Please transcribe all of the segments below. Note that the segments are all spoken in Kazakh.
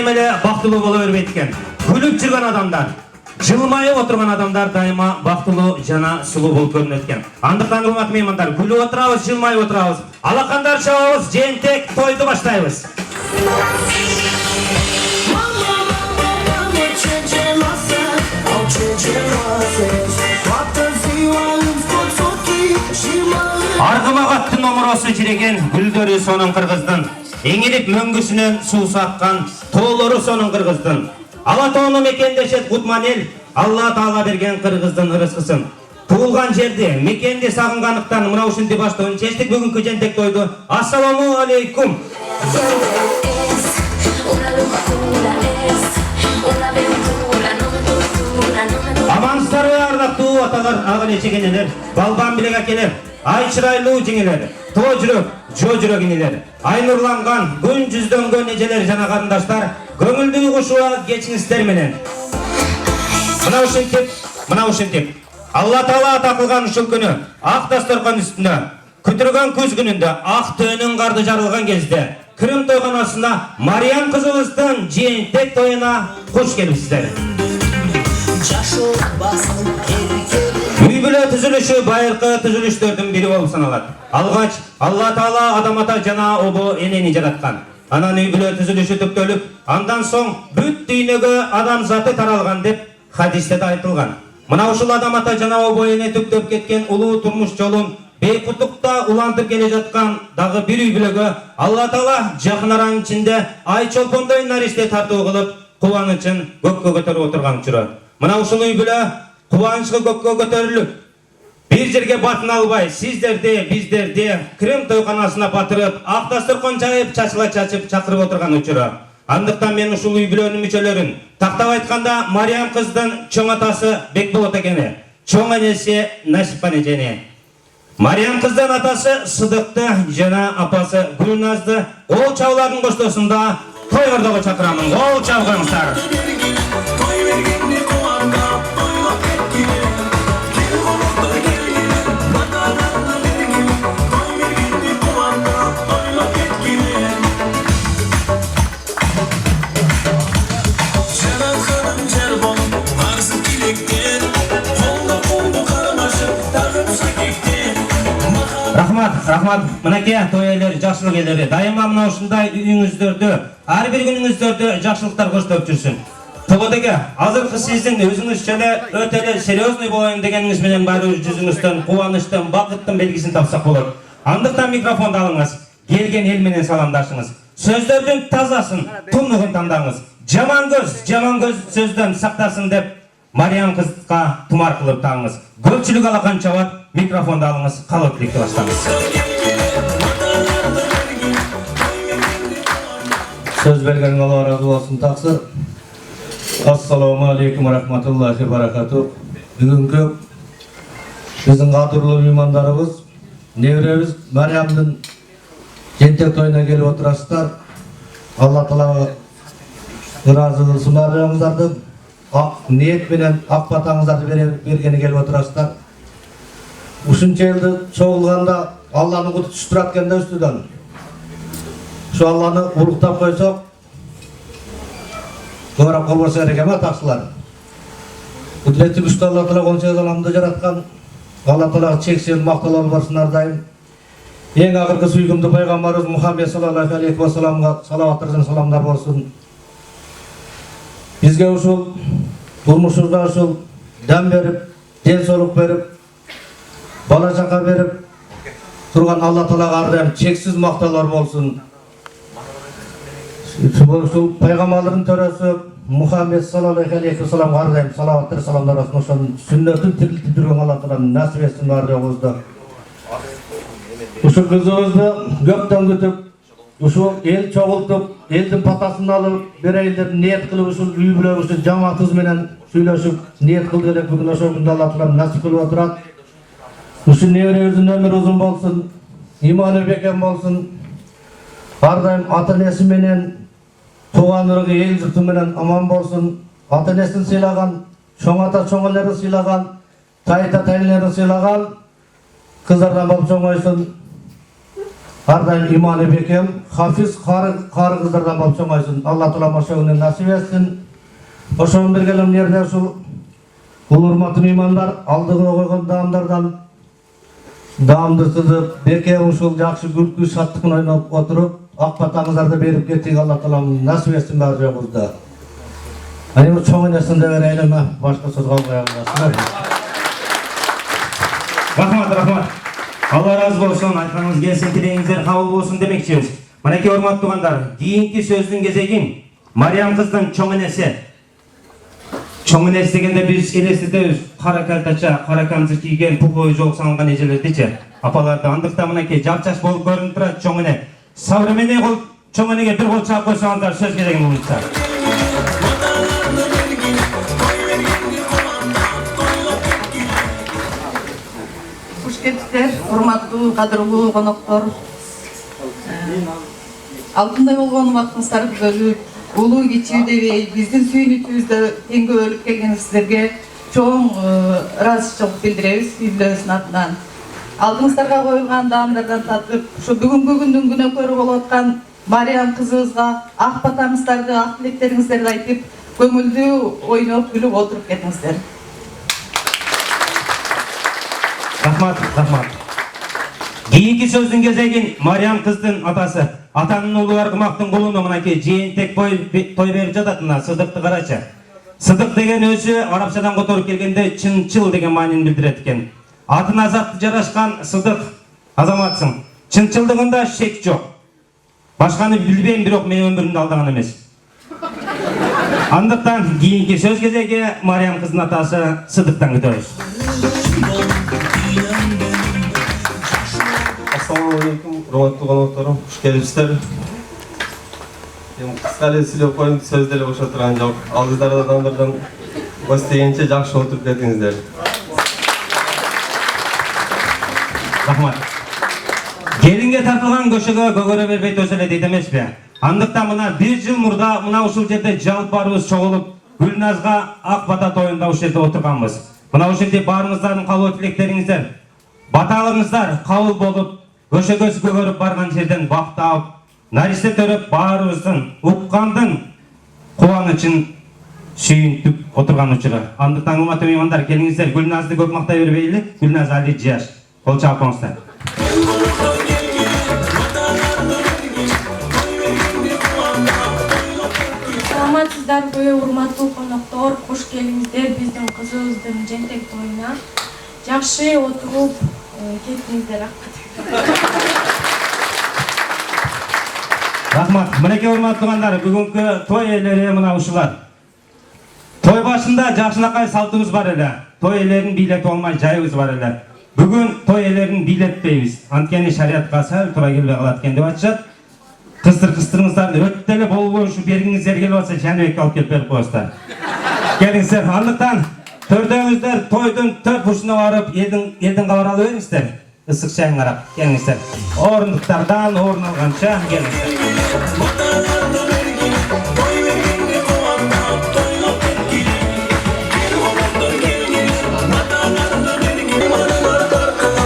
дайым эле бактылуу боло бербейт экен. Күлүп жүргөн адамдар, жылмайып отурган адамдар дайыма бактылуу жана сулуу болуп көрүнөт экен. Андыктан урматтуу меймандар, күлүп отурабыз, жылмайып отурабыз. Алакандар чабабыз, жээнтек тойду баштайбыз. Аргымагаттын омуросу жиреген, гүлдөрү сонун кыргыздын. Эңирип мөңгүсүнөн суу саккан, тоолору сонун кыргыздын. Ала тоону мекендешет кутман эл, Алла Таала берген кыргыздын ырыскысын. Туулган жерди, мекенди сагынгандыктан мына ушинтип баштоон чечтик бүгүнкү жээнтек тойду. Ассаламу алейкум. Амансыздарбы ардактуу аталар, ага чегенелер, балбан билек акелер, ай чырайлуу жеңелер, тоо жүрөк, жоо жүрөк инелер, ай нурланган, күн жүздөнгөн эжелер жана карындаштар, көңүлдүү кушуа кечиңиздер менен. Мына ушинтип, Алла Таала ата кылган ушул күнү, ак дасторкон үстүнө, күтүргөн күз күнүндө, ак төөнүн карды жарылган кезде, Кырым тойгоносуна Мариям кызыбыздын жээнтек тоюна куш келипсиздер. Үй бүлө түзүлүшү байыркы түзүлүштөрдүн бири болуп саналат. Алгач Алла Таала адам ата жана обо энени жараткан. Анан үй бүлө түзүлүшү түптөлүп, андан соң бүт дүйнөгө адам заты таралган деп хадисте да айтылган. Мына ушул адам ата жана обо эне түптөп кеткен улуу турмуш жолун бейкуттукта улантып келе жаткан дагы бир үй бүлөгө Алла Таала жакын аранын ичинде ай чолпондой наристе тартуу кылып, кубанычын көккө көтөрүп отурган учуру. Мына ушул үй бүлө кубанычка көккө көтөрүлүп, бир жерге батын албай, сиздерди, биздерди Кырым тойканасына батырып, ак дасторкон жайып, чачыла чачып чакырып отурган учуру. Андыктан мен ушул үй бүлөнүн мүчөлөрүн, тактап айтканда Мариям кыздын чоң атасы Бекболот экени, чоң энеси Насипан эжени, Мариям кыздын атасы Сыдыкты жана апасы Гүлназды ол чабуулардын коштосунда той ордого чакырамын. Ол чабыңыздар. Рахмат, мынакей той ээлери, жакшылык ээлери, дайыма мына ушундай үйүңүздөрдү, ар бир күнүңүздөрдү жакшылыктар коштоп жүрсүн. Тободеге, азыркы сиздин өзүңүз өтө эле серьезный болоюн дегениңиз менен баары жүзүңүздөн кубанычтын, бакыттын белгисин тапсак болот. Андыктан микрофонду алыңыз, келген эл менен саламдашыңыз. Сөздөрдүн тазасын, тунугун тандаңыз. Жаман көз сөздөн сактасын деп Мариям кызга тумар кылып таңыз. Көпчүлүк алакан чабат, микрофонду алыңыз, калып тиликти баштаңыз. Söz bergen Allah razı olsun taksir. Assalamu alaikum wa rahmatullahi wa barakatuh. Бүгүнкү биздин кадырлуу меймандарыбыз, неберебиз Мариямдын жээнтек тоюна келип отурасыздар. Алла Таала ыраазы кылсын баарыңыздарды. Ниет менен ак батаңыздарды бергени келип отурасыздар. Ушунча элди чогулганда Алланын куду түшүп турат экен да үстүдөн. Şu Allah'ını uruktap koysak, doğrap kolbarsa gerek ama taksılar. Kudretli güçlü Allah Teala konuşacağız Allah'ımda yaratkan, Allah Teala çeksiz maktalar varsınlar daim. En ağırkı suygumdu Peygamberimiz Muhammed sallallahu aleyhi ve sellem'e salavatlardan salamlar olsun. Bizge usul, durmuşuzda usul, dem verip, den soluk verip, bala şaka verip, turgan Allah Teala ardayım çeksiz maktalar olsun. Şu Peygamberlerin töresi Muhammed sallallahu aleyhi ve sellem ardayım salavatları salamlar olsun. Onun sünnetin tirilti durgan Allah Teala nasip etsin ardayımızda. Uşu kızımızdı gökten götüp, uşu el çoğultup, eldin patasını alıp, bir eyler niyet kılıp, uşu üybüle, uşu cemaatız menen söyleşip, niyet kıldı gerek bugün uşu günde Allah Teala nasip kılıp oturat. Uşu nevremizin ömür uzun bolsun, imanı beken bolsun. Ardayım ata-enesi menen, tuğanırığı el yurtu menen aman bolsun. Ata-enesini sıylagan, çoğ ata çoğaları sıylagan, tayta tayları sıylagan, kızlardan bolup çoğ oysun. ар дайым иманы бекем, хафиз кары кыздардан болуп чоңойсун. Алла Таала машыгынан насип этсин. Ошон бирге эле мына ушул урматтуу меймандар, алдыга койгон даамдардан даамды сызып, бекем ушул жакшы күлкү шаттык менен ойноп отуруп, ак батаңыздарды берип кеттик. Алла Таала насип этсин баары жогубузда. Аны бир чоң энесин да берейин, башка сөз калбай каласыздар. Рахмат. Алла разы болсын, айтқаныңыз келсін, тілегіңіздер қабыл болсын демекшіміз. Мінеки урматтуу туғандар, кейінгі сөздің кезегін Мариям қыздың чоң енесі. Чоң енесі дегенде біз елестетеміз, қара кәлтача, қара камзыр киген, пуховый жол салынған ежелердече. Апаларды андықта мінеки жап-жаш болып көрініп тұрады чоң ене. Современный қол чоң енеге бір қол чағып қойсаңыздар сөз кезегін болыңыздар. Кеттер, урматтуу, кадырлуу коноктор. Алтындай болгон убактыңыздарды бөлүп, улуу кичүү дебей, биздин сүйүнүчүбүздө теңге бөлүп келгениңиздерге чоң ыраазычылык билдиребиз үй-бүлөбүздүн атынан. Алдыңыздарга коюлган даамдардан татып, ушу бүгүнкү күндүн күнөөкөрү болуп аткан Мариям кызыбызга ак батаңыздарды, ак тилектериңиздерди айтып, көңүлдүү ойноп күлүп отуруп кетиңиздер. Рахмат. Кейінгі сөздің кезегін Мариям қыздың атасы, атаның ұлы арғымақтың құлыны мұнеки жиынтек той беріп жататынына Сыдықты қарачы. Сыдық деген өзі арабшадан көтеріп келгенде чынчыл деген мағынаны білдіреді екен. Атына затты жарашқан Сыдық азаматсың. Чынчылдығында шек жоқ. Башқаны білбеймін, бірақ мен өмірімді алдаған емес. Андықтан кейінгі сөз кезегі Мариям қыздың атасы Сыдықтан күтеміз. Ассалаумағалейкум, урматтуу коноктор, хуш келипсиздер. Кыска эле сүйлөп коеюн, сөз деле бошо турган жок. Ал кыздар адамдардан көз тигенче жакшы отуруп кетиңиздер. Рахмат. Келинге тартылган көшөгө көгөрө бербей төзө эле дейт эмеспи? Андыктан мына 1 жыл мурда мына ушул жерде жалп баарыбыз чогулуп, Гүлназга ак бата тоюнда ушул жерде отурганбыз. Мына ушул жерде баарыңыздардын калуу тилектериңиздер, баталарыңыздар кабыл болуп, көшөгөсү көгөрүп барган жерден бак таап, наристе төрөп баарыбыздын уккандын кубанычын сүйүнтүп отурган учуру. Андыктан урматтуу меймандар, келиңиздер, Гүлназды көп мактай бербейли. Гүлназ али жаш. Кол чаап коңуздар. Саламатсыздарбы, урматтуу коноктор, кош келиңиздер биздин кызыбыздын жентек тоюна. Жакшы отуруп кеттиңиздер. Рахмат. Мынеке урматтуу тугандар, бүгүнкү той ээлери мына ушулар. Той башында жакшынакай салтыбыз бар эле. Той ээлерин бийлетип алмай жайыбыз бар эле. Бүгүн той ээлерин бийлетпейбиз. Анткени шариатка сал туура келбей калат экен деп айтышат. Кыздырыңыздарды өтө эле болбой ушу бергиңиздер келип атса, Жаныбекке алып келип берип коесуздар. Келиңиздер. Андыктан төртөөңүздөр тойдун төрт бурчуна барып, элдин кабар алып бериңиздер. Ысык чайын карап, келиңиздер. Орындыктардан орун алганча келиңиздер.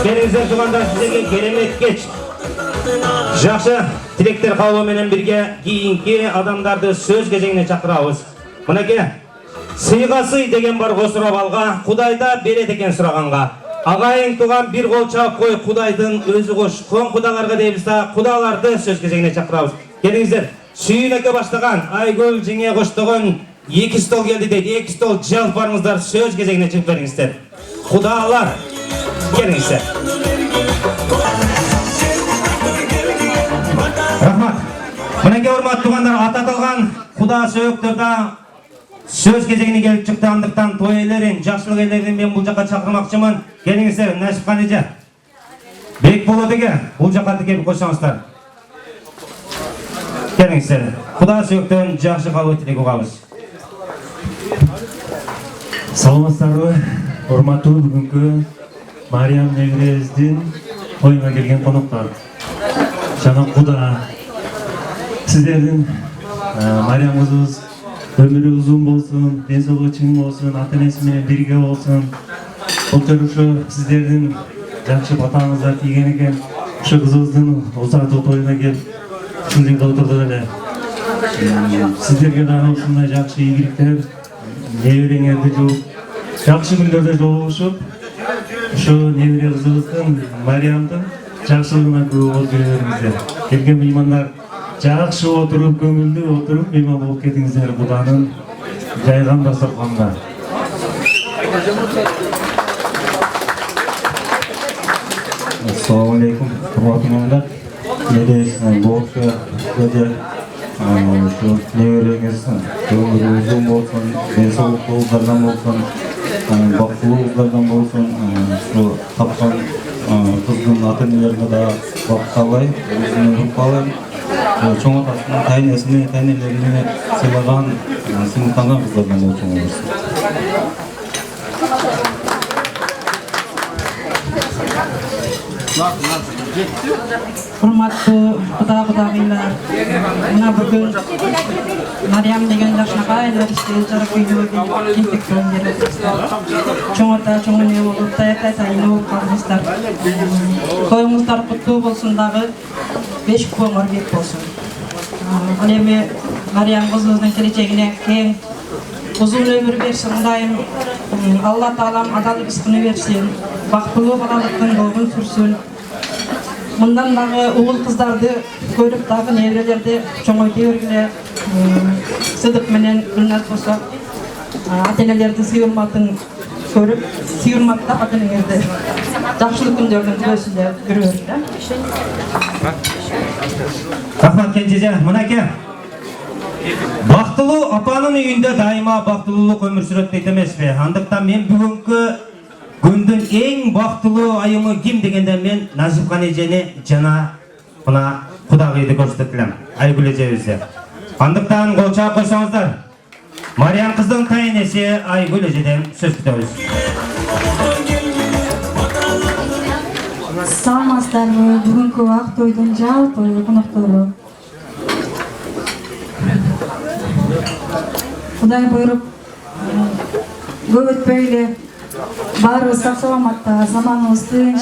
Келиңиздер тугандар, сиздерге керемет кеч. Жакшы тилектер кабыл менен бирге кийинки адамдарды сөз кезегине чакырабыз. Мынеке сыйга сый деген бар Косуробалга, Кудайда берет экен сураганга. Агайын туган бир кол чаап кой, Кудайдын өзү кош. Кон кудаларга дейбиз да, кудаларды сөз кезегине чакырабыз. Келиңиздер. Сүйүнөккө баштаган Айгүл жеңе коштогон 2 стол келди дейт. 2 стол жалп барыңыздар, сөз кезегине чыгып бериңиздер. Кудалар, келиңиздер. Рахмат. Мынеке урматтуу тугандар, ататылган Куда сөйөктөрдө сөз кезегине келип чыкты. Андыктан той ээлерин, жакшылык ээлерин мен бул жака чакырмакчымын. Келиңиздер, Насипкан эже. Бек болот эке, бул жака келип койсоңуздар. Келиңиздер. Куда сөйөктөн жакшы кабыл тилек угабыз. Саламатсыздарбы, урматтуу бүгүнкү Мариям неберебиздин тоюна келген коноктор. Жана Куда сиздердин Мариям кызыбыз өмүрү узун болсун, ден соолугу чың болсун, ата-энеси менен бирге болсун. Былтыр ушу сиздердин жакшы батаңыздар тийген экен. Şu kızımыздın uzatı toyuna gelip sizin oturdu ele. Sizlerge dana olsunlar жақсы ийгиликтер, небереңерди жууп, жакшы күндөрдө жолугушуп, ошо небере кызыбыздын Мариямдын жакшылыгына күбө болуп жүрө бериңиздер. Келген меймандар жакшы отуруп, көңүлдүү отуруп мейман болуп кетиңиздер Куданын жайган дасторконуна. Assalamu alaikum, rahmatullah. Nede bolsa dedi şu neverеңiz ömrünüzün bolsun, densoğluqlardan bolsun, baktılıqlardan bolsun, şu tapkan kızgın ata-enelerine da bakkalay, özünü rupalay. Çoğun atasının taynesini, taynelerini sıylagan, sınıflanan kızlardan bolsun olursun. Hurmatlı Kudagıylар, mına bugün Maryam деген жакшынакай нәрсе жарык үйдө кентек көңдөрү. Чоңорта чоңун эл болуп, таятай тайын болуп калдыңыздар. Коюңуздар куттуу болсун дагы, 5 көңөр бек болсун. Ал эми Мариям кызыбыздын келечегине кең uzun ömür versin, dayım Allah Taala'm adalık rızkını versin, baktılığı balalıktın doğun sürsün. Bundan dağı oğul kızlardı görüp dağı nevrelerdi çoğuydu örgüle sıdık menen Gülnaz bolsa ata-enelerdi sıyırmatın görüp sıyırmakta ata-enelerdi жақшылык күндөрдүн күбөсүндө көрөбүз. Рахмат кенжеже, мынакей. Бактылуу апанын үйүндө дайыма бактылуулук өмүр сүрөт дейт эмеспи? Андыктан мен бүгүнкү күндүн эң бактылуу айымы ким дегенде мен Назипкан эжени жана мына Кудагыйды көрсөтөт элем. Айгүл эжебизди. Андыктан кол чаап койсоңуздар. Мариям кыздын кайнеси Айгүл эжеден сөз күтөбүз. Саламатсыздарбы, бүгүнкү ак тойдун жалпы коноктору. Кудай буйруп, көп өтпөй эле баарыбыз сак саламатта, заманыбыз тынч,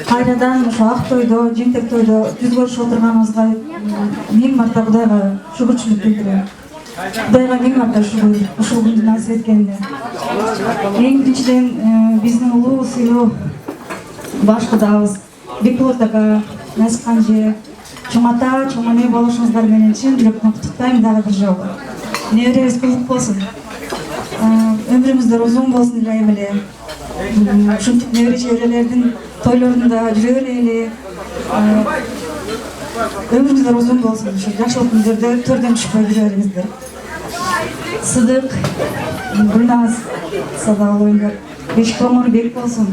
кайрадан ушу ак тойдо, жемтек тойдо жүз көрүшүп отурганыбызга миң марта Кудайга шүгүрчүлүк билдирем. Кудайга миң марта шүгүр, ушул күндү насип эткенине. Эң биринчиден биздин улуу сыйлуу баш кудабыз Бекболот ака, Назипкан эже, чоң ата, чоң эне болушуңуздар менен чын жүрөктөн куттуктайм дагы бир жолу. Неберебиз кызык болсун, өмүрүңүздөр узун болсун дилейм эле. Ушинтип небере чеберелердин тойлорунда жүрө берели. Өмүрүңүздөр узун болсун, ушу жакшылык күндөрдө төрдөн түшпөй жүрө бериңиздер. Сыдык, Гүлназ, садагылыңдар, беш көңүл бек болсун.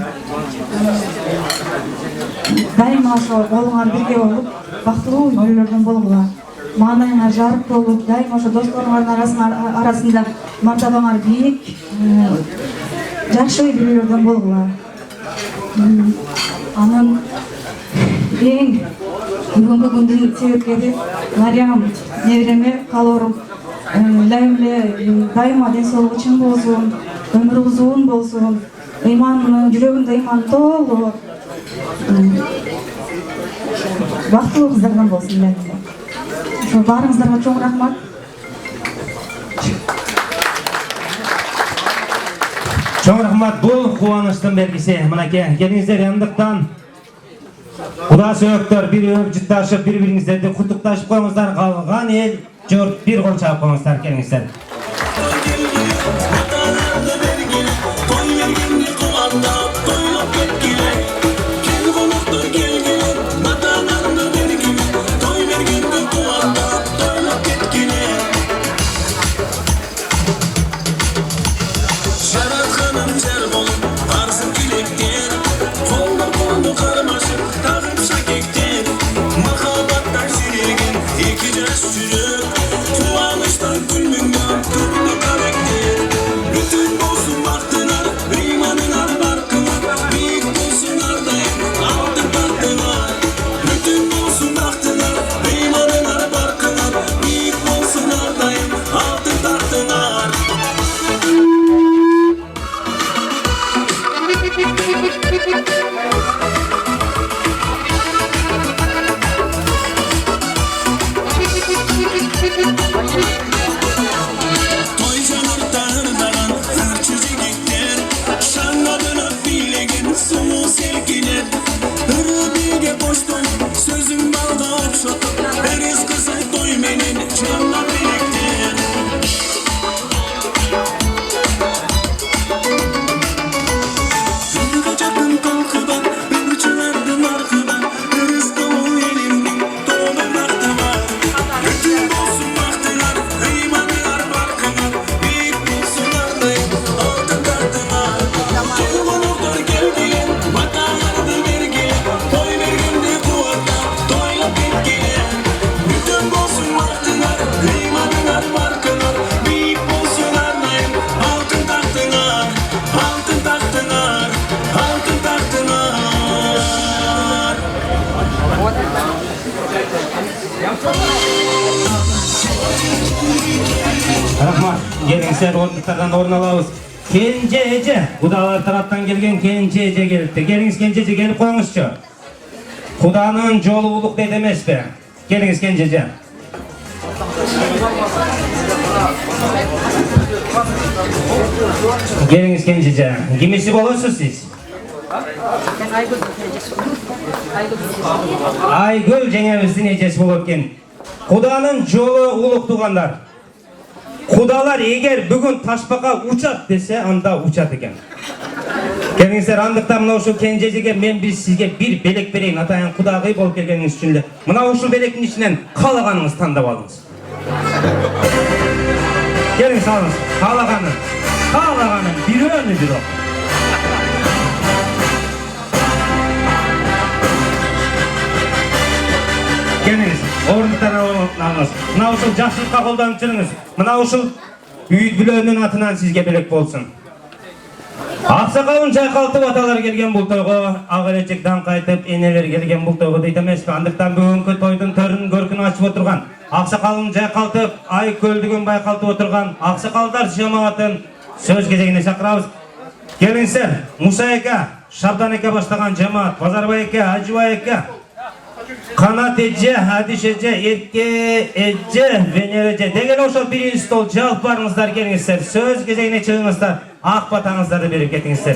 Дайыма ошо колуңар бирге болуп, бактылуу үйлөрдөн болгула. Маанайыңар жарык болуп, дайыма ошо досторуңардын арасында мартабаңар бийик, жакшы үйлөрдөн болгула. Анан эң бүгүнкү күндүн себепкери Мариям небереме калоорум дайыма ден соолугу чың болсун, өмүрү узун болсун, жүрөгүндө ыйман толуу, бактылуу кыздардан болсун эле. Баарыңыздарга чоң рахмат. Чоң рахмат, бул кубанычтын белгиси. Мынакей, келиңиздер андыктан Куда сөөктөр бири өп жытташып, бири-бириңиздерди куттукташып коюңуздар, калган эл жұрт bir кол чаап коюңуздар, келиңиздер. Рахмат. Келиңиздер, орындықтардан орын алабыз. Кенже эже, Кудалар тараптан келген Кенже эже келипти. Келиңиз Кенже эже, келип коюңузчу. Куданын жолу улук дейт эмеспи? Келиңиз Кенже эже. Келиңиz Кенже эже. Кимиси болосуз сиз? Айгүл жеңебиздин эжеси болот экен. Куданын жолу улук туугандар. Кудалар эгер бүгүн ташпака учат десе, анда учат экен. Келиңиздер, андыктан мына ушул Кенже эжеге мен сизге бир белек берейин. Атайын кудагый болуп келгениңиз үчүн эле. Мына ушул белектин ичинен каалаганыңыз тандап алыңыз. Келиңиз алыңыз. Каалаганын бирөөнү бирок. Келиңиз, орындықтарына орнаңыз. Мына ушул жакшылыкка колдонуп жүрүңүз. Мына ушул үй бүлөнүн атынан сизге белек болсун. Аксакалын жайкалтып аталар келген бул тойго, ак элечек дан кайтып энелер келген бул тойго дейт эмеспи? Андыктан бүгүнкү тойдун төрүн көркүн ачып отурган, аксакалын жайкалтып, ай көлдүгүн байкалтып отурган аксакалдар жамаатын сөз кезегине чакырабыз. Келиңиздер, Муса эке, Шабдан эке баштаган жамаат, Базарбай эке, Ажыбай эке, Канат эже, Адиш эже, Эрке эже, Венер эже деген ошол биринчи стол жалп барыңыздар. Келиңиздер, сөз кезегине чыгыңыздар, ак батаңыздарды берип кетиңиздер.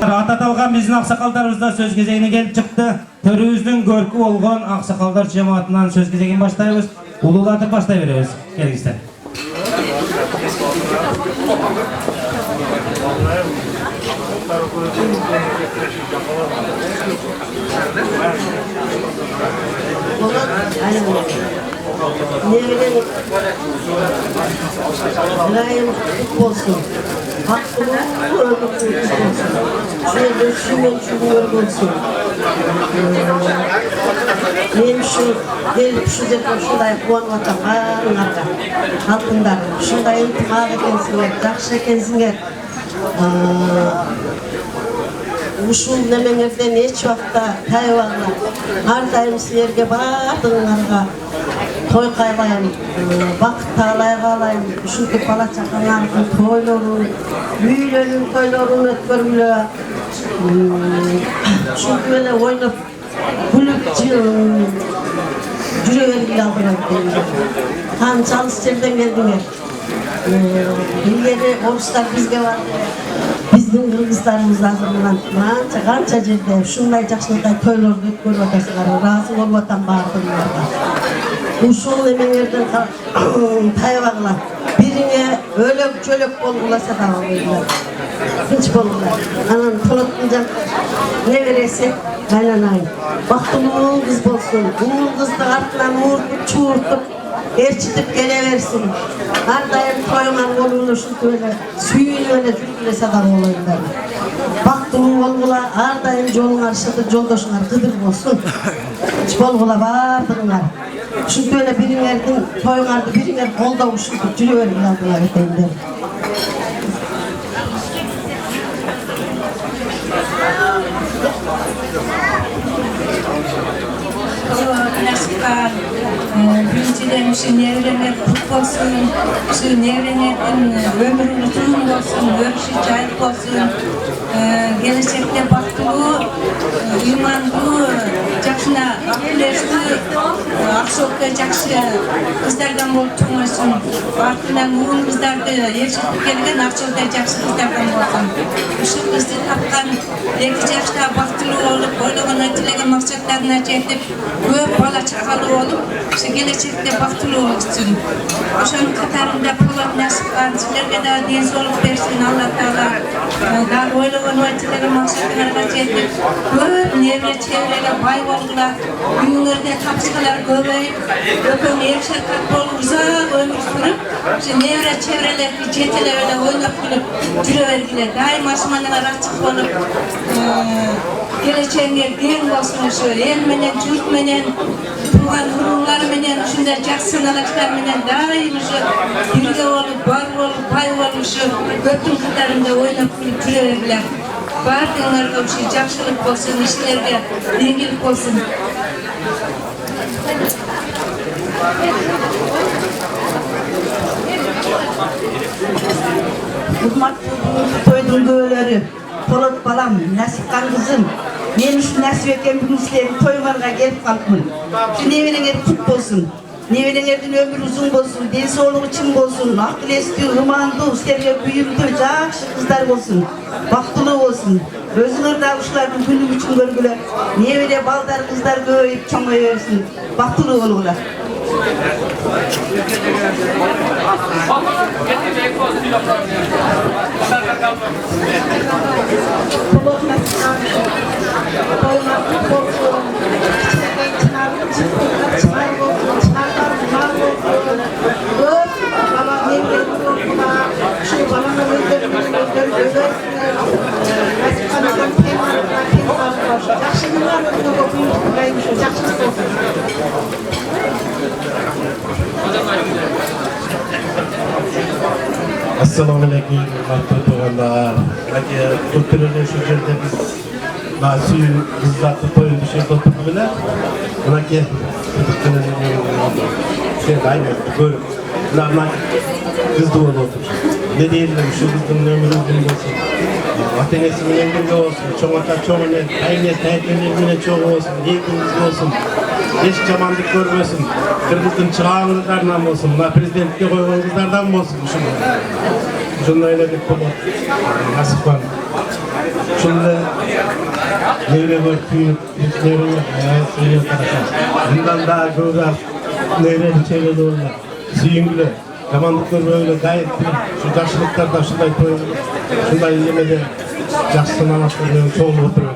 Ататалган биздин аксакалдарыбыз да сөз кезегине келип чыкты. Төрүбүздүн көркү болгон аксакалдар жамаатынан сөз кезегин баштайбыз. Улуулатып баштай беребиз. Келиңиздер. Olsun. Hakkını öldürmüş olsun. Şöyle şunlar olsun. Men şu gelip şu жерге ушундай кубанып атамга халкыңдар ушундай ынтымак экенсиңер, жакшы экенсиңер. Ушул немеңерден эч убакта тайбаңlar. Ар дайым силерге баардыгыңарга той кайлайм, бакыт таалай каалайм. Ушинтип бала чакаңардын тойлорун, үйлөрүнүн тойлорун өткөргүлө. Ушинтип эле ойноп, күлүп жүрө бергиле алдыңар. Канча алыс жерден келдиңер. Илгери орустар бизге барды. Биздин кыргыздарыбыз азыр мына канча жерде ушундай жакшылыктай тойлорду өткөрүп атасыңар. Ыраазы болуп атам баардыгыңарга. Ушул эмеңерден тайбагыла. Бириңе өлөк чөлөк болгуласа да болгула. Тынч болгула. Анан толоттун жан небереси айланайын. Бактылуу кыз болсун. Бул кызды артынан ууртуп, чууртуп, ээрчитип келе берсин. Ар дайым тоюңар болууну ушинтип эле сүйүнүп эле жүргүлесе да болоюңдар. Бактылуу болгула, ар дайым жолуңар шыдыр, жолдошуңар кыдыр болсун. Тынч болгула баардыгыңар. Ушинтип эле бириңердин тоюңарды бириңер колдоп ушинтип жүрө бергиле алдыңар этейиндер. Birinçiden şu nevreler kut olsun, şu nevrelerden ömrü uzun olsun, örüşü cayık olsun, gelecekte baktığı, imanlı, jakşına akılleşti, akşokta jakşı kızlardan bolup çıkmasın, артынан uğun kızlardı, erişip gelgen akşokta jakşı kızlardan bolsun. Şu kızdı tapkan, 2 yaşta baktılı olup, oylagana tilegen maksatlarına жетip, көп бала чакалуу болуп, келечекте бактылуу болсун. Ошонун катарында болот насыпкан, силерге да ден соолук берсин Алла Таала. Дагы ойлогон тилеген максатыңарга жетип, көп небере чебереге бай болгула, үйүңөрдө тапчыгалар көбөйүп, өкөң эр шакат болуп, узак өмүр сүрүп, ошо небере чеберелерди жетелеп эле ойноп күлүп жүрө бергиле. Дайым ашманыңар ачык болуп, келечегиңер кең болсун, ошо эл менен, журт менен, тууган уруулар менен, ушундай жакшы саналаштар менен дайым ошо бирге болуп, бар болуп, бай болуп, ошо көптүн катарында ойноп күлүп жүрө бергиле. Bardığınlarda жақсылық болсын, işlerge dengelilik болсын. Hurmatlı toydun göğleri, Polat balam, Nasipkan kızım. Men üçün nasip etken bugün sizlerin toylarga gelip kalıpmın. Şu neverenger kut bolsun. Neverengerдің ömrü uzun bolsun, densoğluğu için bolsun, akılesli, ımandı, sizlerge büyümdü, жақсы kızlar bolsun, baktılığı bolsun. Özünür da uşuların günü için görgüler, nevere baldar kızlar göğüyüp çoğaya versin, baktılığı olurlar. Assalamu alaikum warahmatullahi wabarakatuh. Kültürlü şu yerde biz nasıl kızlarla toyun bir şey oturmadılar. Buna ki şey aynı böyle normal kız doğum otur. Ne diyelim şu kızın ömrü uzun olsun. Atenesinin ömrü olsun. Çoğata çoğunu aynı taytının çoğu olsun. Yekimiz olsun. Hiç çamandık görmesin. Kırgız'ın çağırlarından olsun. Prezidentlikte koyulan kızlardan olsun. Şununla öyle bir konu. Nasip var. Şununla nevre var, tüyüp, nevre var, suyuyor karışan. Bundan daha güzel nevre bir şeyle doğrular. Suyun Yamanlıklar böyle gayet şu yaşlılıklarda şunday koyuyor. Şunday yemede yaşlı namaslarının çoğunu oturuyor.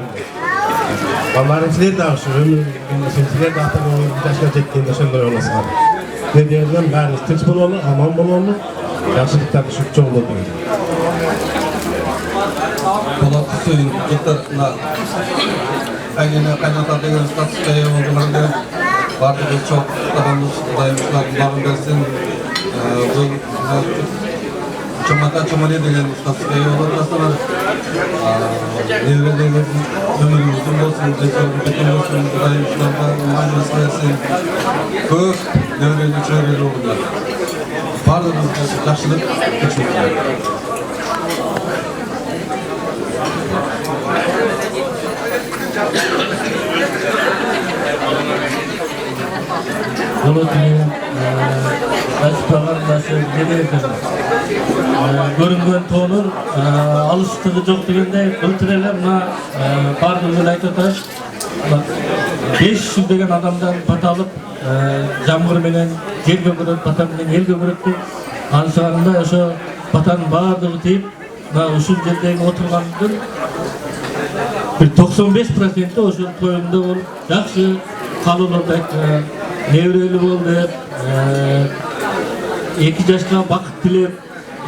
Vallahi sizler de şu ömür sizler de hatırlayın yaşa çektiğinde şunday olasın. Ne diyelim gayet tinç bulalım, aman bulalım. Yaşlılıklarda şu çoğunu oturuyor. Polatlı suyun yıllarına kaynatar degen status'ta olgularında bardığı çok adamız dayımızlar bağım gelsin. Bu Çamata Çamali degen status'ta olgularında devrelerinin ömrü uzun olsun, bütün olsun, dayımızlardan umanımız gelsin. Köp devrenin çöreleri olurlar. Bardığımız yaşlılık geçmekler. Bunu diyelim, açıklamalar geliyordu. Görüngen tonur, alıştığı çok degende öldüreler, pardon aytata 500 degen adamdan pat alıp, jamgır menen jelge görüp, patan menen elge görüptü. Ansarında oşo patan bardygy teyip, uşul jerdegi oturgandyn bir 95% oşo toyunda bolup, jakşı kalulurda nevreli boldu, 2 yaşka bakıt dilep,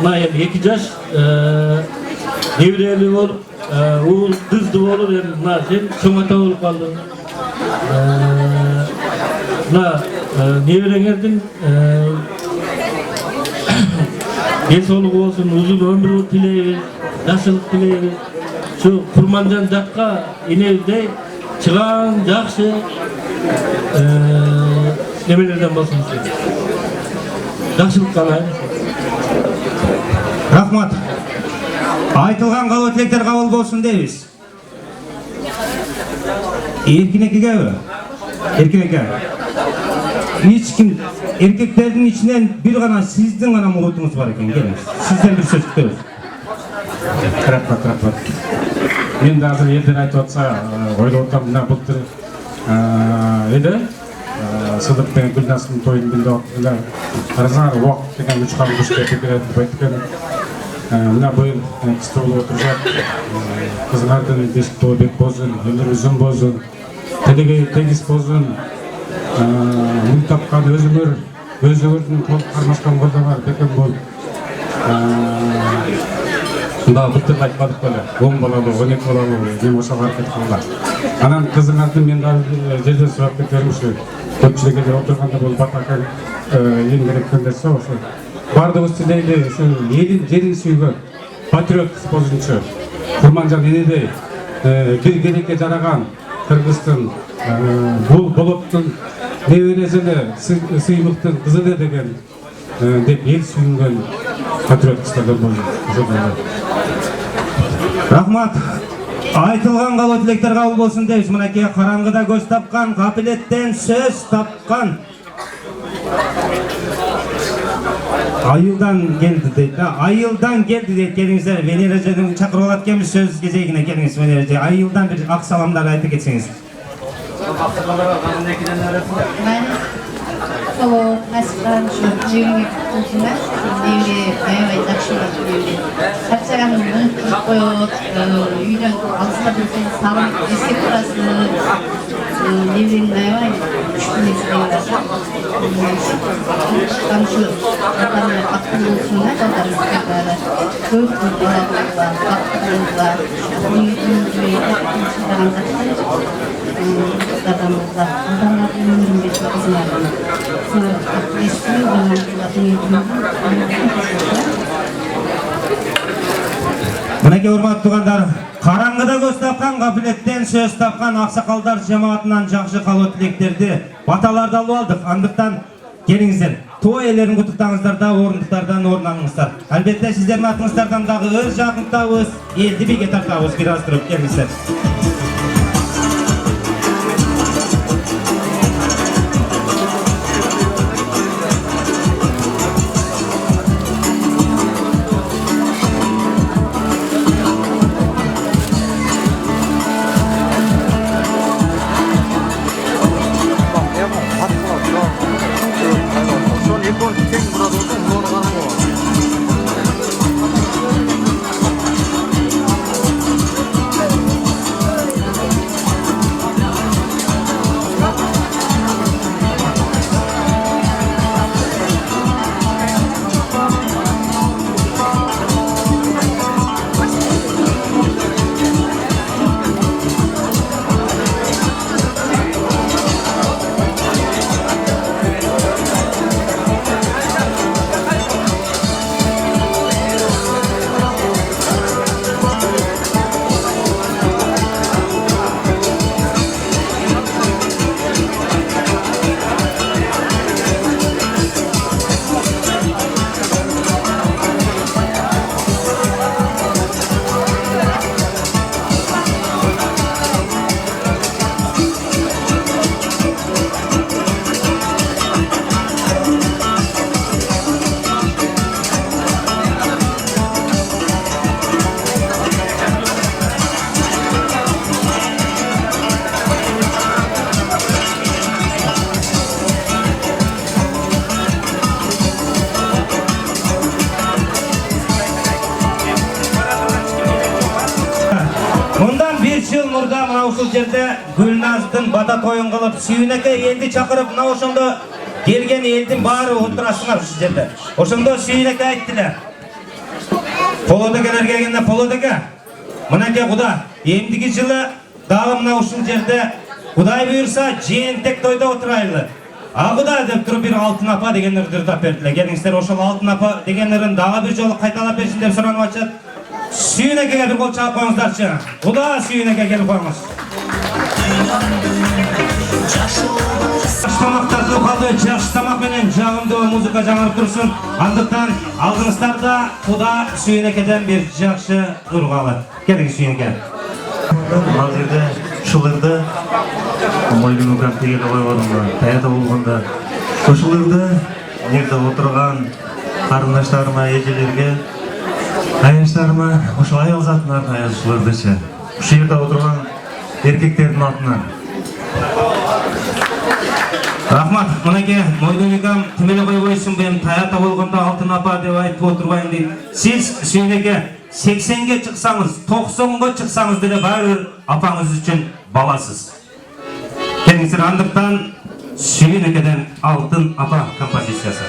yani 2 yaş nevreli bolup, oğul kızdı bolur, sen çoğata olup kaldın. Nevrengerden densoğluk olsun, uzun ömrü tileybiz, yaşlılık tileybiz. Şu Kurmancan jakka inevde çıgan jakşı nemelerden bolsun istedim. Жақсылық қалаймыз. Рахмат. Айтылған қалау тілектер қабыл болсын дейбіз. Еркінекеге бі? Еркінеке. Ешкім, еркектердің ішінен бір ғана сіздің ғана мұғытыңыз бар екен. Келіңіз. Сізден бір сөз күтеміз. Рахмат. Мен де азыр елдер айтып отса, ойлап отырмын, мына былтыр еді. Сыдық пен Гүлнастың тойын білді уақытында Разар уақ деген 3 қабыл күшке беретін байткен. Мына биыл қысты болып отырып жатыр. Қызлардың бесік тойы бек болсын, өмір ұзын болсын, тегіс болсын. Мың тапқан өз өмірдің қол қармашқан қолда бар, бекем бол. Сонда бұттыр айтпадық бөлі, 10 балалы, 12 балалы, мен ошаға әрекет қылға. Анан қызыңардың мен жерден сұрап кетерімші, көпшілігі де отырғанда бұл батақан ең кереккендерсе ошо. Барды осы дейді, жерін сүйген, патриот болсыншы, Kurmanjak enede gerekке жараган Кыргыздын бул болоттун небересине сыймыктын кызы эле деген деп эл сүйүнгөн патриот кыздардан болду. Рахмат. Айтылған қалу тілектер қабыл болсын дейміз. Мінекей қараңғыда көз тапқан, қапилеттен сөз тапқан. Айылдан келді дейді. Айылдан келді дейді. Келіңіздер. Венера жайдың шақырып алат кеміз сөз кезегіне келіңіз. Венера жай. Айылдан бір ақ саламдар айты кетсеңіз. Сол насыптан şu жеңіп құлшына евре аябай жақшылап евре шапшағанын қылып қойып үйден алысқа білсең сағын есеп тұрасы евренің аябай күшті несілер қамшы атамай қақтың болсына жалдарымызға көп балаларымызға қақтығымызға адамдардың өмірін бетін қызмарына Мінеке урматтуу туғандар, қараңғыда көз тапқан, қапилеттен сөз тапқан ақсақалдар жамаатынан жақсы қалу тілектерді баталарды алып алдық. Андықтан келіңіздер, той иелерін құттықтаңыздар да орындықтардан орын алыңыздар. Әлбетте сіздердің атыңыздардан дағы өз жақындабыз, елді биге тартабыз. Біраз тұрып келіңіздер. Ушул жерде Гүлназдын бата тоюн кылып, Сүйүнөкө элди чакырып, мына ошондо келген элдин баары отурасыңар ушул жерде. Ошондо Сүйүнөкө айттылар. Полодекелер келгенде Полодеке, мынакей Куда, эмдиги жылы дагы мына ушул жерде Кудай буйрса жээнтек тойдо отурайлы. А Куда деп туруп бир Алтын апа дегендерди тап бердилер. Келиңиздер, ошол Алтын апа дегендерин дагы бир жолу кайталап берсин деп суранып атышат. Сүйүнөкөгө бир кол чаап коюңуздарчы. Куда Сүйүнөкө келип коюңуз. Тамақтарды қалды, жақсы тамақ менен жағымды музыка жаңарып тұрсын. Андықтан алдыңыздарда Куда Сүйүнөкөдөн бир жақсы ырғалы. Келиңиз Сүйүнөкө. Ал жерде ушуларды мойнума грам тегеле койгонумда, таята болгондо ушуларды жерде отурган карындаштарыма, эжелерге, аяштарыма, ошо аял затына арнайы ушулардычы. Ушул жерде отурган эркектердин атынан. Рахмат, мынакей мойдонигам тимеле койбойсун, мен таята болгондо Алтын апа деп айтып отурбайын дейт. Сиз Сүйүнөкө 80ге чыксаңыз, 90га чыксаңыз деле баары апаңыз үчүн баласыз. Келиңиздер, андыктан Сүйүнөкөдөн Алтын апа композициясы.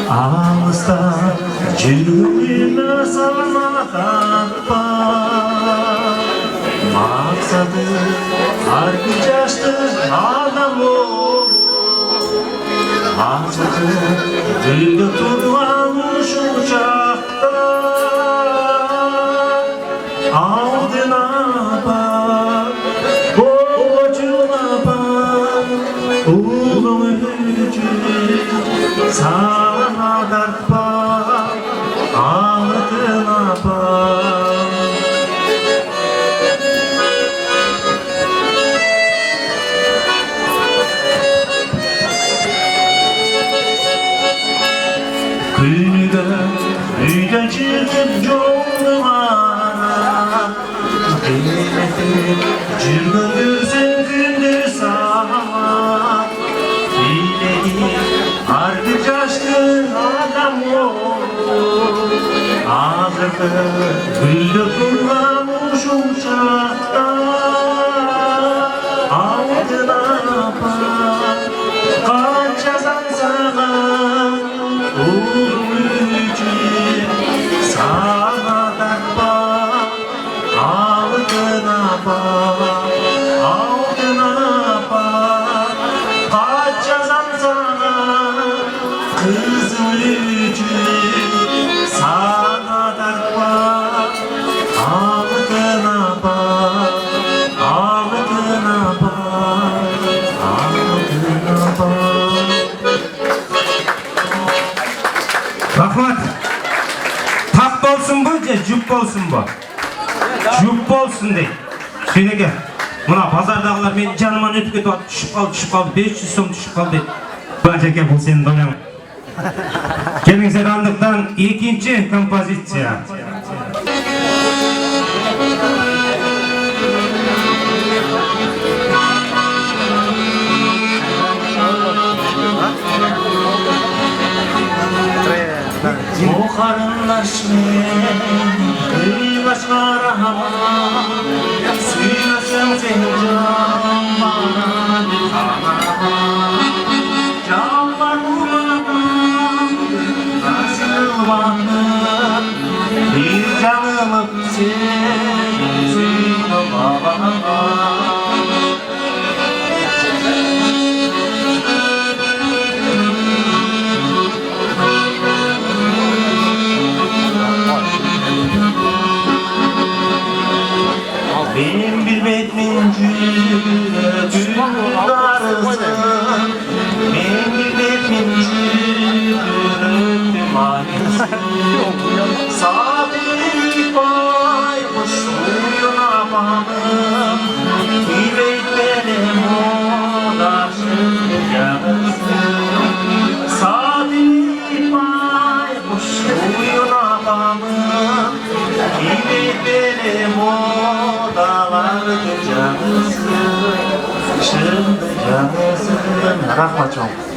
Алыста Жүргеніне салмағанба мақсаты ар жашты адам болу азығы гүлді тұрған ушул чакта алдын апа болчун апа улуң үчүн сага тартпа алдын апа Күнүгө үйдө чыгып жолуңа келетип жүргөн көрсөң күндү саат бийлеги ар бир жашты адам болуп азыркы гүлдө турган ушул чакта алдын апа канча сансаган улуң үчүн сага тартпа алдын апа канча сансаган кызым үчүн сага тартпа алдын апа Рахмат. Так болсын бу же жүк болсын бу? Жүк болсын дейт. Шенеге. Мына базардагылар мен жаныман өтүп кетип атып түшүп калды, 500 сом түшүп калды дейт. Бажеке бул сенин доляң. Келиңиздер андыктан экинчи композиция. Қарындаш мен қимаш қарама сүймесең сен жаман қанама жалбармадым асылмадым бір жаңылып сен сүйдім бабама Ben bilmedmin жүрегім дарысын Ben bilmedmin жүрегім айысын Сабиlik baykuş uyunamadım Yüreğim benim odaşım yanısın Sadilik baykuş uyunamadım Yüreğim benim odalardı canısın Şırındı canısın Rahmat çoğum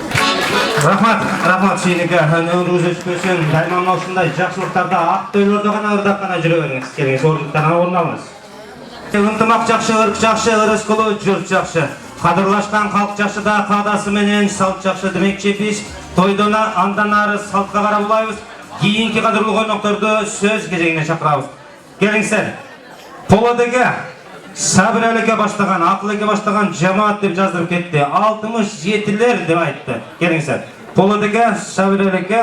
Рахмат сенеге, өміріңіз өспесін, дайман осындай жақсылықтарда ақ тойларда ғана ырдап қана жүре беріңіз. Келіңіз, орындықтарына орын алыңыз. Ынтымақ жақшы, ырық жақшы, ырыс қылу, жұрт жақшы. Қадырлашқан халық жақшы да қадасы менен салт жақшы демекші біз тойдона андан ары салтқа қарап олайбыз. Кейінгі қадырлы қонақтарды сөз кезегіне шақырабыз. Келіңіздер, Полодеге Сабырәліге баштаған, ақылыге баштаған жамаат деп жаздырып кетті. 67-лер деп айтты. Келіңіздер. Полодеге Сабырәліге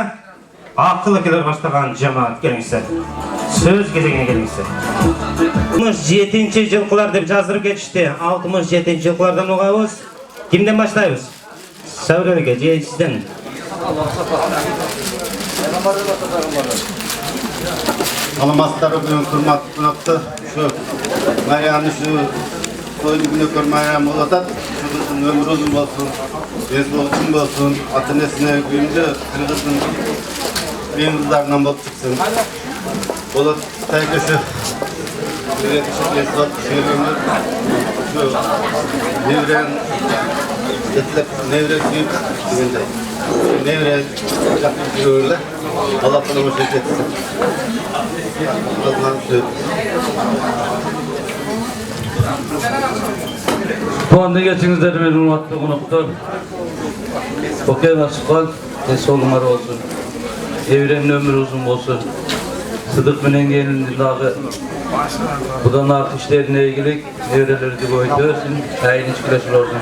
ақылыгелер баштаған жамаат. Келіңіздер. Сөз кезегіне келіңіздер. 67-ші жылқылар деп жаздырып кетішті. 67-ші жылқылардан оғайбыз. Кімден баштайбыз? Сабырәліге, же сізден. Аламастары бүгін құрматты қонақты шу Марианы шу тойды күні көрмайам олатады. Шудың өмір ұзын болсын, денсаулығын болсын, ата-енесіне күйімді қырғыздың ең қыздарынан болып шықсын. Болат тәйкесі шегіргендер шу неврен сүйіп дегендей. Nevre жақын жүргенде Аллахтан өмір жетсін. Puanlı geçinizdер мен урматтуу қонақтар. Океан ашыққан, денсаулығыңар болсын. evrenin ömrü uzun olsun. Sıdık menen gelindi dağı budan artık işlerine ilgili evreleri de koyduğursun. Hayırlı çıkılaşır olsun.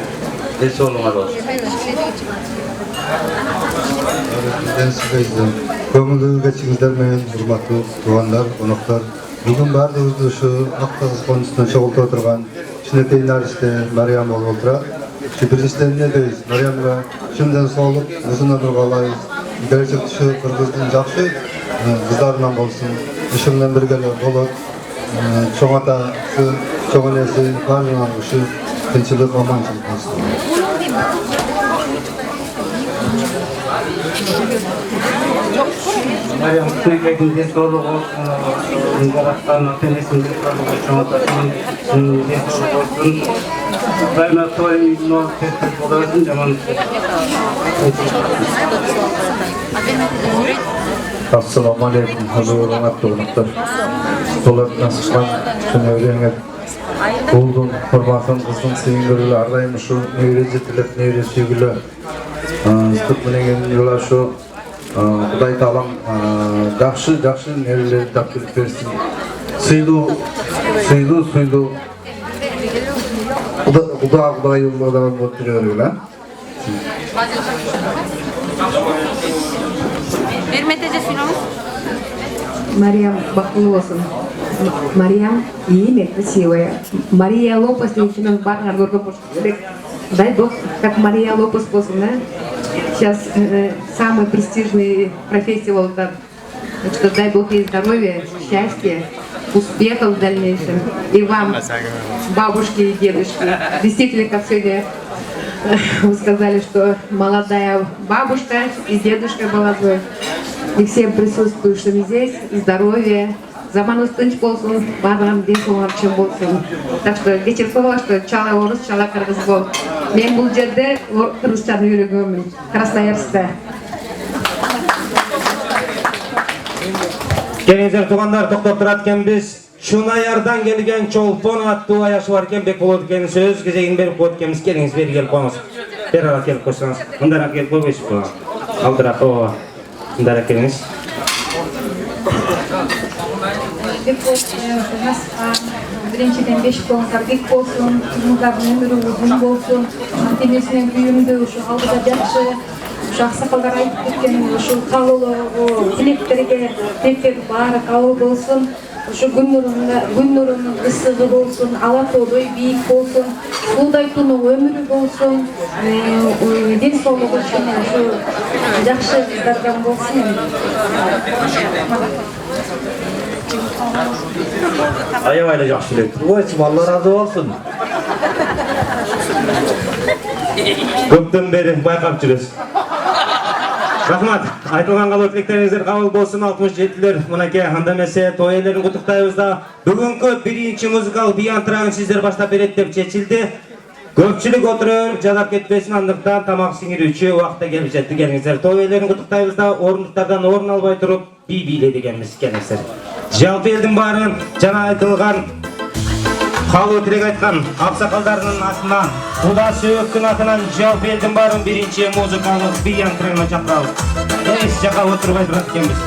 Esi olunlar olsun. Ben sizlerle kömürlü geçinizler meyen hurmatlı tuğanlar, konuklar. Bugün bardığımızda şu Akdağız konusunda çoğultu oturgan Şinekey Nariste Meryem ol otura. Şu birinçten ne deyiz? Meryem'le şimdiden soğulup uzun durgalayız. Gelecek şu Kırgız'ın jakşı kızlarından bolsun. Işımdan birgeli olup çoğun atası, çoğun esi, barınan uşu tinçilik, amançılık olsun. Meryem Şinekey'in densoluğu Garat'tan tenesinin densoluğu çoğun atasının densoluğu olsun. Ben toyunu tespit olasın zaman. Assalamu alaikum, huzurunat doğrultudur. Dolar nasışlan, şunu öğrenir. Buldum, kurbatın kızın sevgili ardayım şu nevreci tilep, nevreci sevgili. Sıdık menen yıla şu Kuday talam, жақшы nevreleri takip versin. Suydu. Kuday yollardan oturuyor lan. Мариям Бахуловна. Мариям имя красивое. Мария Лопес, лейтенант Барнар, дай Бог, как Мария Лопес послана. Сейчас самая престижная профессия волонтер. Так что дай Бог ей здоровья, счастья, успехов в дальнейшем. И вам, бабушки и дедушки. Действительно, как сегодня вы сказали, что молодая бабушка и дедушка молодой. И всем присутствующим здесь здоровья, заманус тынч болсын, барлығын денсаулығын болсын. Так что кечир соғыла, что чала орыс, чала кыргыз бол. Мен бұл жерде кыргызчаны үйрөнгөнмүн. Красноярскта. Келиңиздер туғандар, тоқтап тұрат екен біз. Шунайардан келген Чолпон аттуу аяшы бар екен, бек болот екен сөз кезегин беріп қойып екенбіз. Келиңиз бері келіп қойыңыз. Бері ара келіп қойсаңыз. Мындарақ келіп қойбайсыз ба? Алдырақ, ооба. Мындарақ келіңіз. Біріншіден беш болыңыздар бек болсын, қызыңыздардың өмірі ұзын болсын, ата-енесінен күйімді, алдыда жақсы, ақсақалдар айтып кеткен қалулы тілектер бары қалу болсын, күн нұрының ысығы болсын, алатаудай биік болсын, сұлудай туның өмірі болсын, денсаулығы үшін жақсы қыздардан болсын. Аябайлы жақсы біледі. Ойсым, Алла разы болсын. Көптен бері байқап жүресіз. Рахмат, айтылған қалу тілектеріңіздер қабыл болсын. 67-лер мұнеке андамесе той иелерін құттықтаймыз да. Бүгінгі бірінші музыкалық би антырағын сіздер баштап береді деп шешілді. Көпшілік отырып, жадап кетпесін, андықтан тамақ сіңіруші уақытта келіп жетті. Келіңіздер, той иелерін құттықтаймыз да, орындықтардан орын албай тұрып, би биледігенбіз. Келіңіздер. Жалпы елдің барын жана айтылған қалу тілек айтқан ақсақалдарының атынан, Құда Сүйектің атынан жалпы елдің барын бірінші музыкалық би антырағына шақыралып. Ес жаққа отырып айтырат екенбіз.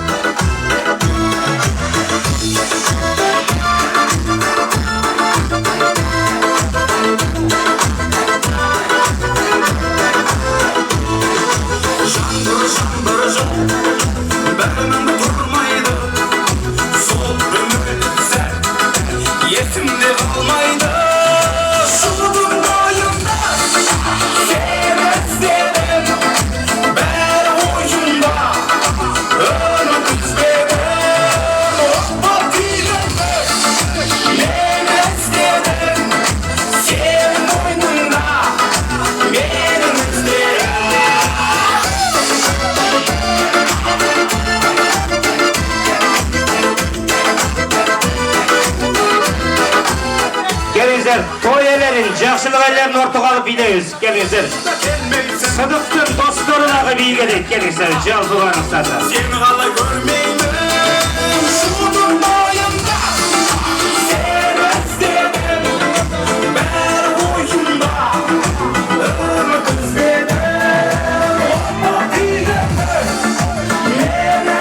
Той иелерін, жақсылық иелерін ортаға алып билейміз. Келіңіздер. Sıdıktың досторынағы би келеді. Келіңіздер, жалпы барыңыздар. Сені қалай көрмеймін, шудың бойында, сені іздедім, бәрі ойында, үміт іздедім, отқа тигім, мені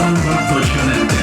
namazat koşkan elde.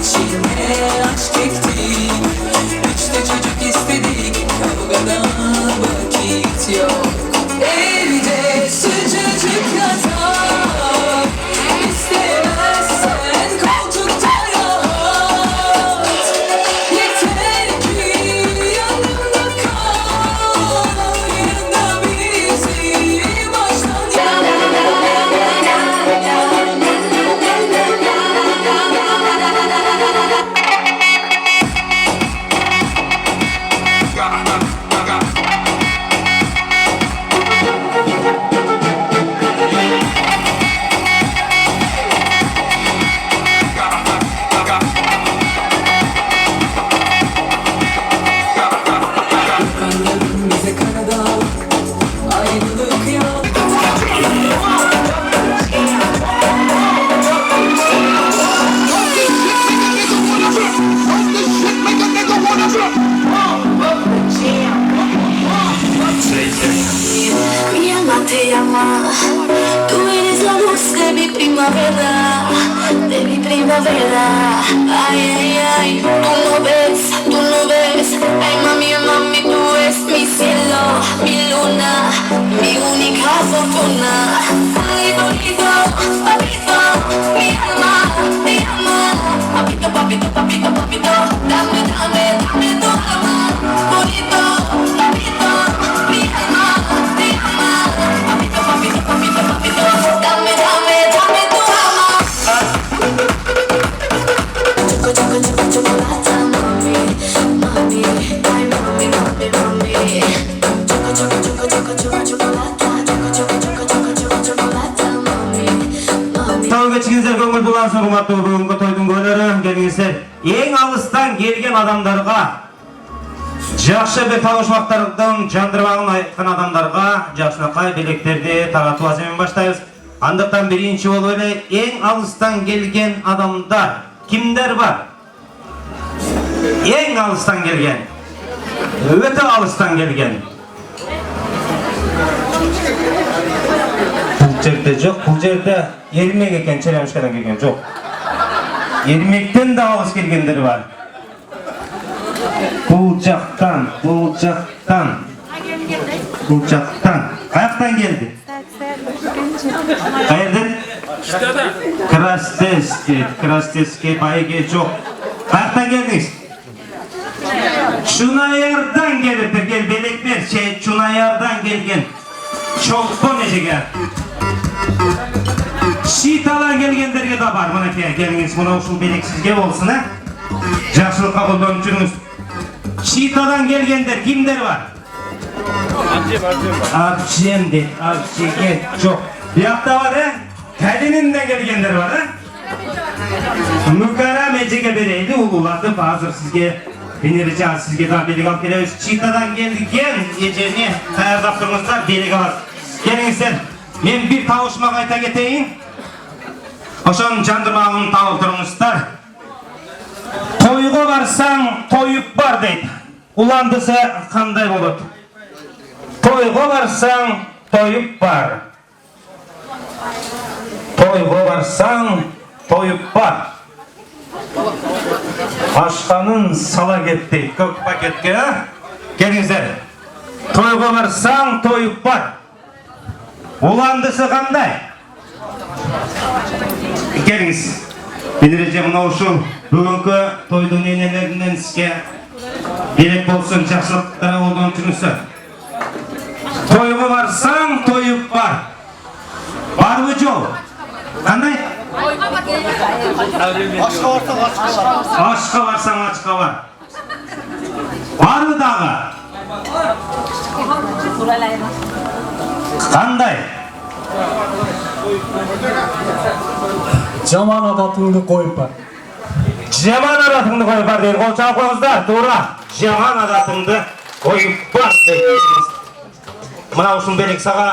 İçine aşk ektin, 3'te çocuk istedik. primavera, de mi primavera. Ay, ay, ay, tú no ves. Ay, mami, tú eres mi cielo, mi luna, mi única fortuna. Ay, bonito, papito, mi alma, papito, papito, papito, papito, dame tu alma. Bonito, papito, mi alma, papito, papito, papito, papito, dame tu alma. Chocolate, mami, ay mami. Тау кечигиңиздер көңүл буласын, урматтуу бүгүнкү тойдун күнөрү келиңиздер. Эң алыстан келген адамдарга, жакшы бир табышмактардын жандырмагын айткан адамдарга жакшынакай белектерди таратуу аземин баштайбыз. Андыктан биринчи болуп эле эң алыстан келген адамдар кимдер бар? Эң алыстан келген, өтө алыстан келген. Бул жерде жок, бул жерде Ермек экен, Черемишкадан келген жок. Ермектен да алыс келгендер бар. Бул жактан. Каяктан келди? Каерден? Крастеске, байге жок. Каяктан келдиңиз? Чунаярдан келиптир, кел белекпер, Чунаярдан келген. Чолпон эжеге. Шиталан келгендерге да бар, мынакей, келиңиз, мына ушул белек сизге болсун, жакшылыкка колдонуп жүрүңүз. Шитадан келгендер кимдер бар? Абжем дейт, абжеге жок. Биякта бар, Калининден келгендер бар, Мүкәрәм эжеге берейли, улулатып, азыр сизге Бенережан, сизге да белек алып келебиз. Шитадан келген эжени даярдап туруңуздар, белек алат. Келиңиздер, мен бир табышмак айта кетейин. Ошонун жандырмагын табып туруңуздар. Тойго барсаң, тоюп бар дейт. Уландысы кандай болот? Тойго барсаң, тоюп бар. Тойго барсаң, тоюп бар. Ашқанын сала кет дейт, көк пакетке, келиңиздер. Тойго барсаң, тоюп бар. Уландысы кандай? Келиңиз. Бенереже мына ушул бүгүнкү тойдун энелеринен сизге белек болсун, жакшылыктар колдонуп жүрүңүздөр. Тойго барсаң, тоюп бар. Барбы жол? Кандай? Ашка барсаң, ачка бар. Бары дагы? Кандай? Жаман адатыңды коюп бар. Жаман адатыңды коюп бар дейт. Кол чалып коюңуздар, туура. Жаман адатыңды коюп бар дейт. Мына ушул белек сага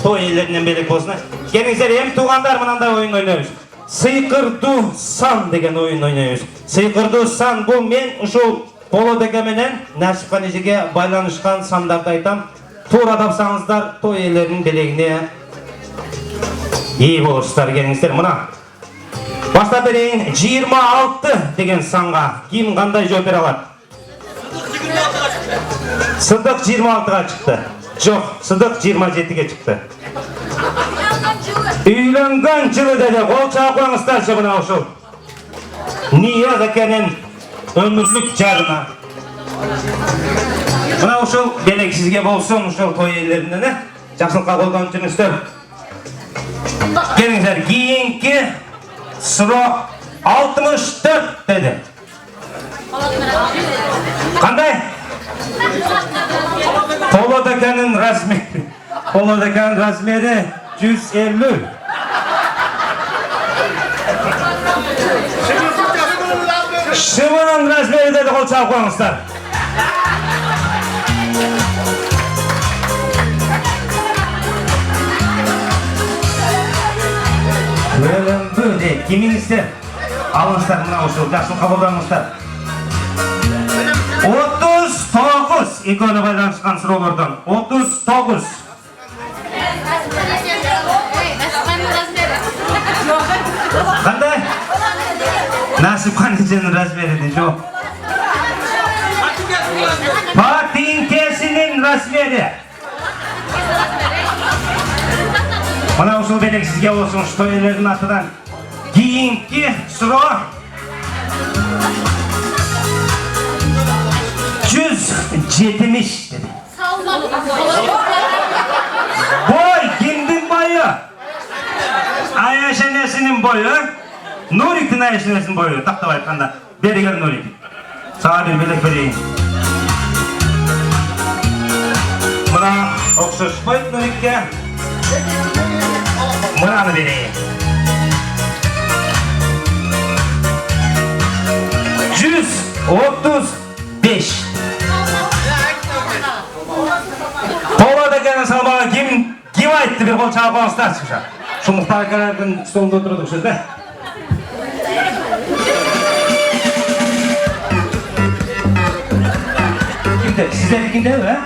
той элеринен белек болсун. Келиңиздер, эми туугандар, мынандай оюн ойнойбуз. Сыйкырдуу сан деген оюн ойнойбуз. Сыйкырдуу сан бул мен ушул Болот эке менен Нашифкан эжеге байланышкан сандарды айтам. Туура тапсаңыздар, той элеринин белегине ии болушсуздар. Келиңиздер, мына баштап берейин. 26 деген санга ким кандай жооп бере алат? Сыдык 26-га чыкты. Жок, Сыдык 27-ге чыкты. Үйлөнгөн жылы деди. Кол чаап коюңуздарчы мына ушул. Нияз экенин өмүрлүк жарына. Мына ушул белек сизге болсун, ушул той элеринен жакшылыкка колдонуп жүрүңүздөр. Келиңиздер, кийинки срок 64 деди. Кандай? Болот экенин размери. Болот экенин размери 150. Шымынын размери деди, кол чаап коюңуздар. Өлөмбү дейт. Кимиңиздер? Алыңыздар мына ушул жакшылыкка колдонуңуздар. 39 экөөнү байланышкан суроолордон. 39. Nasip kanıcının razmeri de yok. Patinkesinin razmeri. Bana usul belek sizge olsun şu toyelerin atıdan. Giyinki suro 170 dedi. Boy kimdin boyu? Ayaşenesinin boyu. Nurik'tin ayaşenesinin boyu. Taktava aytkanda. Beri gel Nurik. Sağa bir belek vereyim. Buna okşuş koyt Nurik'e. Bunanı vereyim. 135. Tovada gelen sabahı kim ayttı bir kol çağıpanızlar çıkacak. Şu muhtar kararının stolunda oturduk sizde. Kimde? Sizlerikinde mi?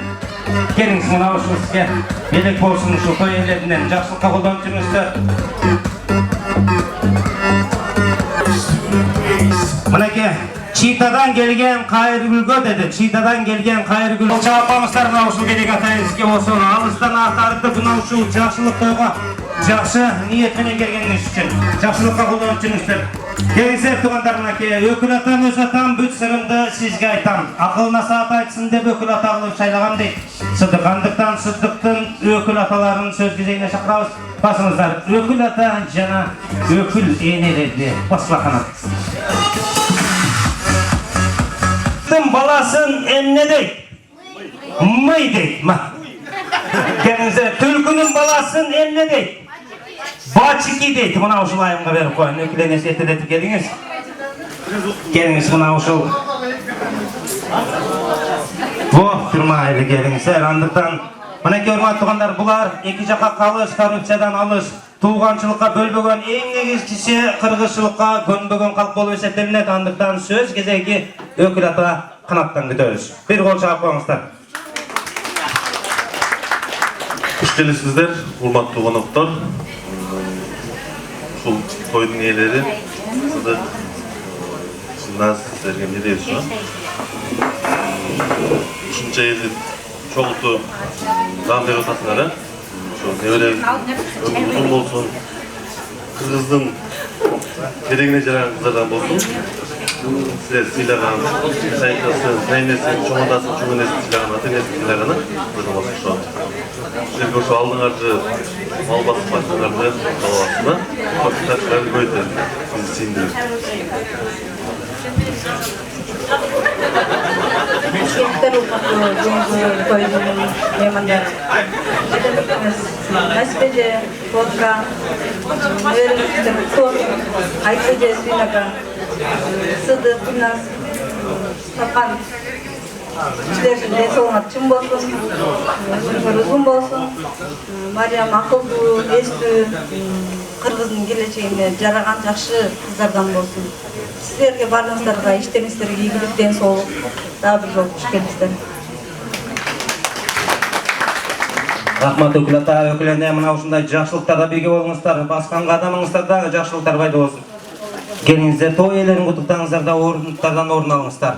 Gelin buna olsun sizge. Belek olsun şu toy evlerinden. Жақсылыққа қолданып жүріңіздер. Мінеке, Çiğtadan gelgen Kayırgülgö dedi. Çiğtadan gelgen Kayırgül. Çağapamızlar mına uşul gerek atayızke olsun. Alıstan artardı buna uşul жақсылық toyga. Жақсы niyetine gelgeniniz için. Жақсылыққа қолданып жүріңіздер. Gelingizler tuğanlar мінеке. Ökül atam öz atam büt sırımdı sizge aytam. Akıl nasihat aytsın dep ökül atağılıp çaylagam deyt. Sıdıkandıktan sıddıktın ökül ataların söz güzeyine şakırabız. Basыңыздар. Ökül ata jana ökül eneledi. Basılaqanat. Balasın emne deyt. Mıy deyt. Gelingizler. Tülkünün balasın emne deyt. Baçiki deyt. Buna uşul ayımga verip koyun. Ökülenesi etedetip geliniz. Geliniz buna uşul. Bu firmayla gelingizler. Andırdan. Mına körmat tuğanlar bular. Eki jaka kalış, korrupsiyadan alış. Tuğgançılıkka bölbögen en negizgisi kırgızçılıkka könbögen kalk bolup eseplemenet. Andırdan söz gezegi ökül ata kanattan gidiyoruz. Bir kol çağып koyuңuzдар. Hoş gelipsizler, hurmatly konoktor. Uşul toydun eğleri, sizde sizden sizlerge ne deyip şu an? Uşunca eli çoğultu zam beri otasınlara. Şu nevre uzun bolsun, kırgızdın geregine jaran kızlardan bolsun. Size silagan, sayıkası, neynesi, çoğundası, çoğunesi silagan, atenesi silaganı kızım olsun şu an. Sizlerge şu aldığınlardı, mal basıp başlardı kalavasına, fakirtaçlarını koydu, bizi sindirir. Şehitler olmaklı koyduğum meymanlar. Nasipece, vodka, öğrenmiştim, son, aytıcı, suynaga, sıdı, kurnaz, tapan. İçlerinde soğumat çım bolsun, uzun bolsun. Mariam akıllı, esті, Kırgızdın geleceğine jaragan жақсы kızlardan bolsun. Sizlerge barыңızдарга, işтериңиздерге ийгилик, ден соолук, daha bir жолу куш келиңиздер. Rahmat ökül ata, ökülende mına uşunday жақсылықтарда birge болуңуздар, басканга адамыңыздарда жақсылықтар пайда болсын. Келиңиздер той элерин куттуктаңыздар да орундардан орун алыңыздар.